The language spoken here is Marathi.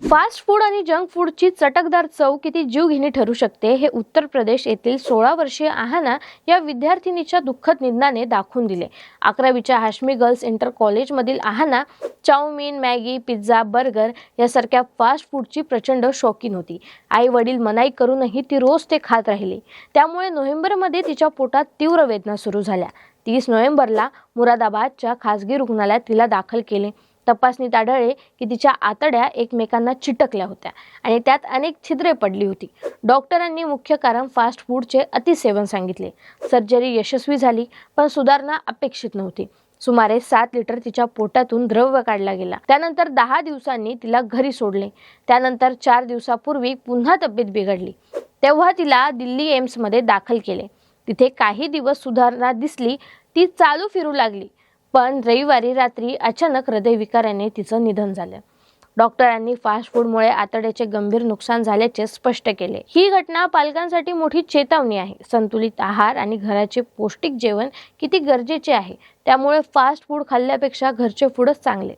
फास्ट फूड आणि जंक फूडची चटकदार चव किती जीवघेणी ठरू शकते हे उत्तर प्रदेश येथील 16 वर्षीय आहाना या विद्यार्थिनीच्या दुःखद निधनाने दाखवून दिले. 11वीच्या हाशमी गर्ल्स इंटर कॉलेजमधील Aahana chowmein, Maggi, pizza, burger यासारख्या फास्ट फूडची प्रचंड शौकीन होती. आई वडील मनाई करूनही ती रोज ते खात राहिली. त्यामुळे नोव्हेंबरमध्ये तिच्या पोटात तीव्र वेदना सुरू झाल्या. 30 नोव्हेंबरला मुरादाबादच्या खासगी रुग्णालयात तिला दाखल केले. तपासणीत आढळले की तिच्या आतड्या एकमेकांना चिटकल्या होत्या आणि त्यात अनेक छिद्रे पडली होती. डॉक्टरांनी मुख्य कारण फास्ट फूडचे अतिसेवन सांगितले. सर्जरी यशस्वी झाली, पण सुधारणा अपेक्षित नव्हती. सुमारे 7 लिटर तिच्या पोटातून द्रव्य काढला गेला. त्यानंतर 10 दिवसांनी तिला घरी सोडले. त्यानंतर 4 दिवसापूर्वी पुन्हा तब्येत बिघडली. तेव्हा तिला दिल्ली एम्समध्ये दाखल केले. तिथे काही दिवस सुधारणा दिसली, ती चालू फिरू लागली. पण रविवारी रात्री अचानक हृदयविकाराने तिचं निधन झालं. डॉक्टरांनी फास्ट फूडमुळे आतड्याचे गंभीर नुकसान झाल्याचे स्पष्ट केले. ही घटना पालकांसाठी मोठी चेतावणी आहे. संतुलित आहार आणि घराचे पौष्टिक जेवण किती गरजेचे आहे. त्यामुळे फास्ट फूड खाल्ल्यापेक्षा घरचे फूडच चांगले.